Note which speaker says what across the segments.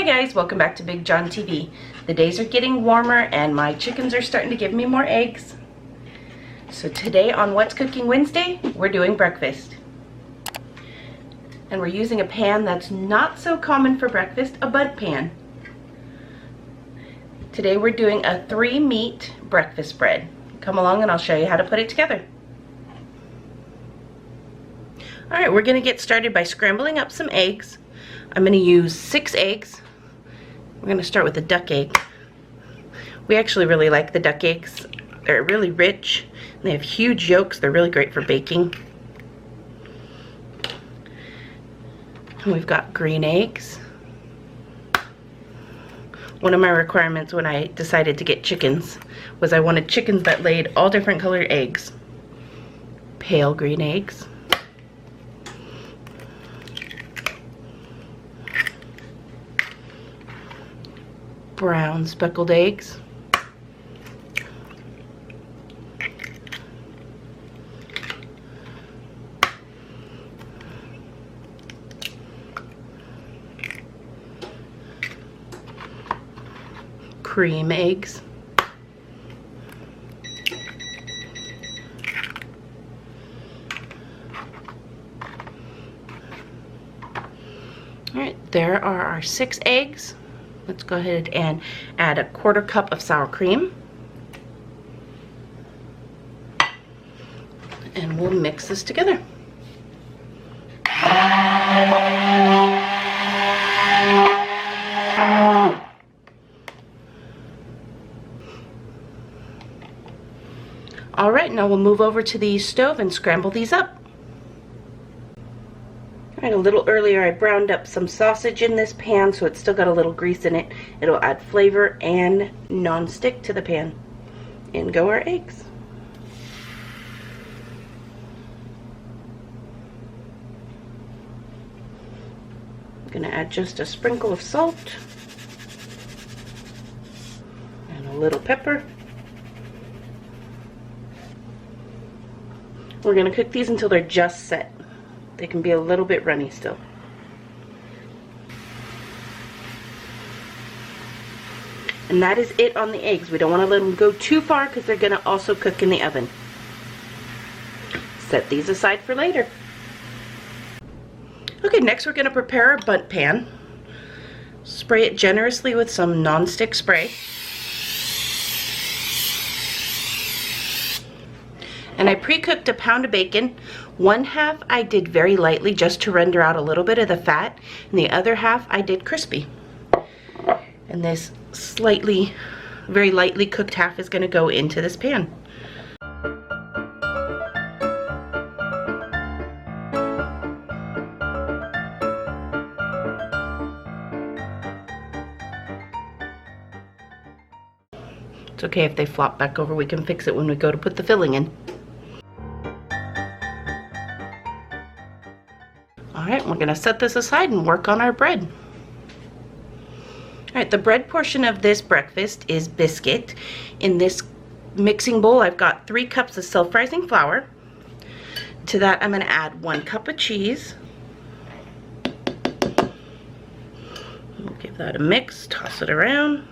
Speaker 1: Hi guys, welcome back to BigJon TV. The days are getting warmer and my chickens are starting to give me more eggs. So today on What's Cooking Wednesday, we're doing breakfast. And we're using a pan that's not so common for breakfast, a bundt pan. Today we're doing a 3-meat breakfast bread. Come along and I'll show you how to put it together. Alright, we're going to get started by scrambling up some eggs. I'm going to use 6 eggs. We're going to start with the duck egg. We actually really like the duck eggs. They're really rich. And they have huge yolks. They're really great for baking. And we've got green eggs. One of my requirements when I decided to get chickens was I wanted chickens that laid all different colored eggs. Pale green eggs. Brown speckled eggs. Cream eggs. Alright, there are our 6 eggs. Let's go ahead and add a 1/4 cup of sour cream. And we'll mix this together. Alright, now we'll move over to the stove and scramble these up. Alright, a little earlier I browned up some sausage in this pan, so it's still got a little grease in it. It'll add flavor and non-stick to the pan. In go our eggs. I'm going to add just a sprinkle of salt and a little pepper. We're going to cook these until they're just set. They can be a little bit runny still. And that is it on the eggs. We don't want to let them go too far because they're going to also cook in the oven. Set these aside for later. Okay, next we're going to prepare our bundt pan. Spray it generously with some non-stick spray. And I pre-cooked a pound of bacon. 1/2 I did very lightly just to render out a little bit of the fat, and the other half I did crispy. And this very lightly cooked half is going to go into this pan. It's okay if they flop back over, we can fix it when we go to put the filling in. Alright, we're going to set this aside and work on our bread. Alright, the bread portion of this breakfast is biscuit. In this mixing bowl, I've got 3 cups of self-rising flour. To that, I'm going to add 1 cup of cheese. We'll give that a mix, toss it around.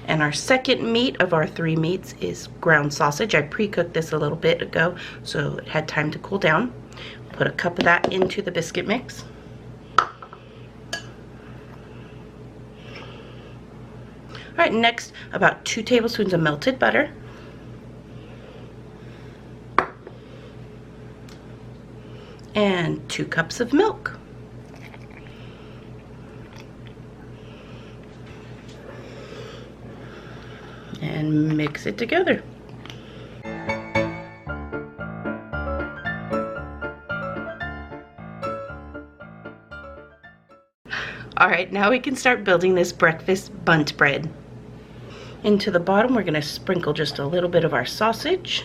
Speaker 1: And our second meat of our 3 meats is ground sausage. I pre-cooked this a little bit ago, so it had time to cool down. Put a cup of that into the biscuit mix. Alright, next about 2 tablespoons of melted butter. And 2 cups of milk. And mix it together. Alright, now we can start building this breakfast bundt bread. Into the bottom we're going to sprinkle just a little bit of our sausage.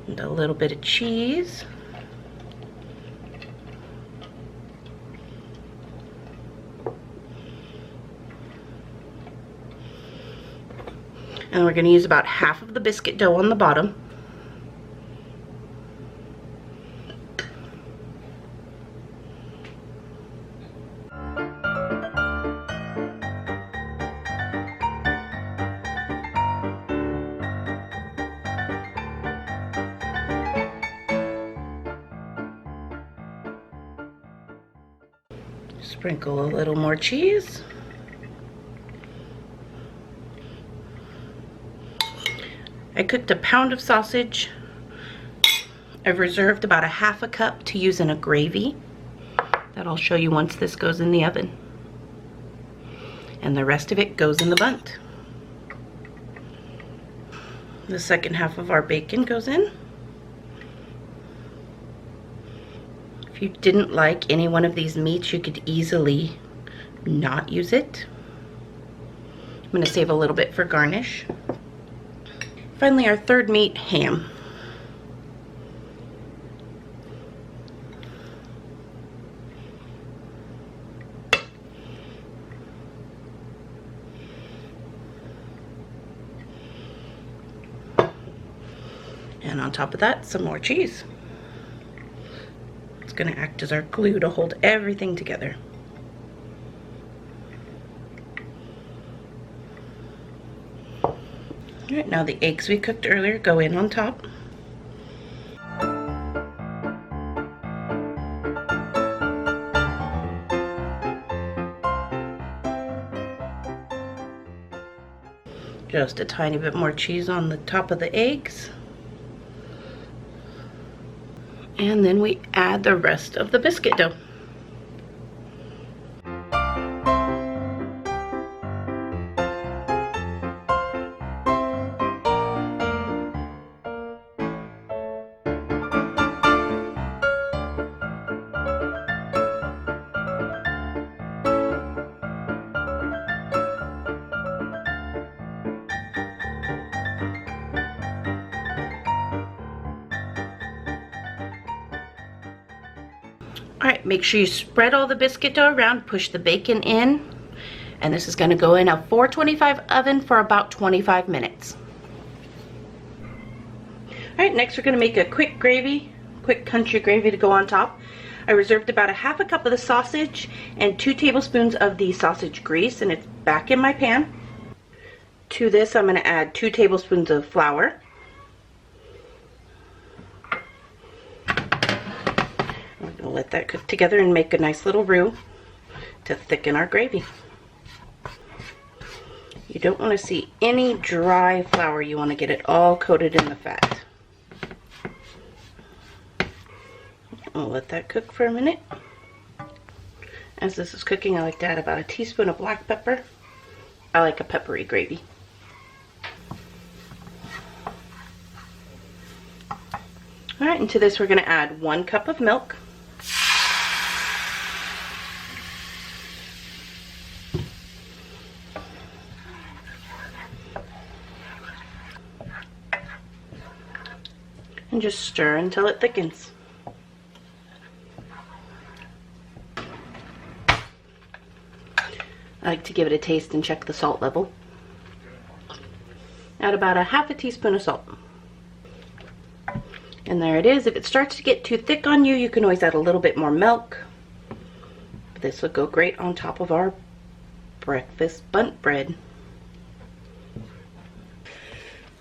Speaker 1: And a little bit of cheese. And we're going to use about half of the biscuit dough on the bottom. Sprinkle a little more cheese. I cooked a pound of sausage. I've reserved about a half a cup to use in a gravy that I'll show you once this goes in the oven. And the rest of it goes in the bundt. The second half of our bacon goes in. If you didn't like any one of these meats, you could easily not use it. I'm going to save a little bit for garnish. Finally, our third meat, ham. And on top of that, some more cheese. It's going to act as our glue to hold everything together. Alright, now the eggs we cooked earlier go in on top. Just a tiny bit more cheese on the top of the eggs. And then we add the rest of the biscuit dough. Alright, make sure you spread all the biscuit dough around, push the bacon in, and this is going to go in a 425 oven for about 25 minutes. Alright, next we're going to make a quick gravy, quick country gravy to go on top. I reserved about a half a cup of the sausage and 2 tablespoons of the sausage grease, and it's back in my pan. To this I'm going to add 2 tablespoons of flour. We'll let that cook together and make a nice little roux to thicken our gravy. You don't want to see any dry flour. You want to get it all coated in the fat. We'll let that cook for a minute. As this is cooking, I like to add about a teaspoon of black pepper. I like a peppery gravy. Alright, and to this we're going to add 1 cup of milk. And just stir until it thickens. I like to give it a taste and check the salt level. Add about a half a teaspoon of salt. And there it is. If it starts to get too thick on you, you can always add a little bit more milk. This will go great on top of our breakfast bundt bread.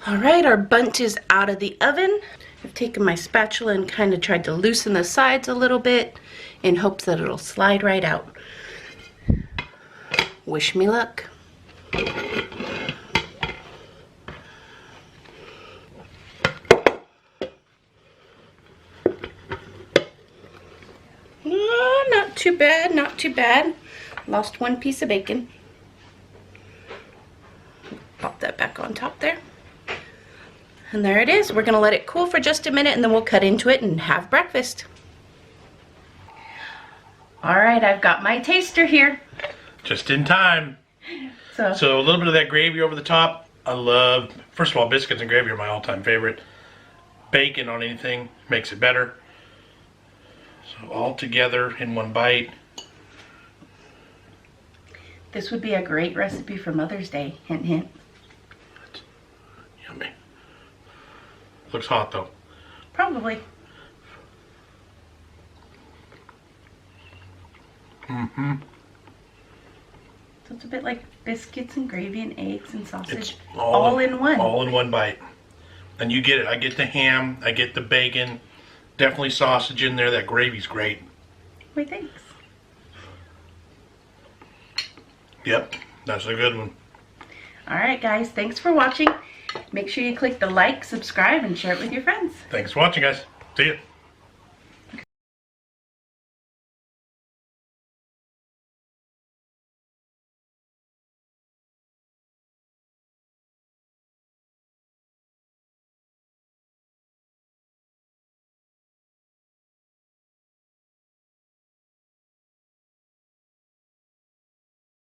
Speaker 1: Alright, our bundt is out of the oven. I've taken my spatula and kind of tried to loosen the sides a little bit in hopes that it'll slide right out. Wish me luck. Oh, not too bad, not too bad. Lost 1 piece of bacon. Pop that back on top there. And there it is. We're going to let it cool for just a minute and then we'll cut into it and have breakfast. Alright, I've got my taster here.
Speaker 2: Just in time. So a little bit of that gravy over the top. I love, first of all, biscuits and gravy are my all-time favorite. Bacon on anything makes it better. So all together in one bite.
Speaker 1: This would be a great recipe for Mother's Day. Hint, hint.
Speaker 2: Yummy. Looks hot though.
Speaker 1: Probably.
Speaker 2: Mm-hmm.
Speaker 1: So it's a bit like biscuits and gravy and eggs and sausage.
Speaker 2: It's
Speaker 1: all in one.
Speaker 2: All in one bite. And you get it. I get the ham. I get the bacon. Definitely sausage in there. That gravy's great.
Speaker 1: Wait, thanks.
Speaker 2: Yep, that's a good one.
Speaker 1: Alright guys, thanks for watching. Make sure you click the like, subscribe, and share it with your friends.
Speaker 2: Thanks for watching, guys. See ya.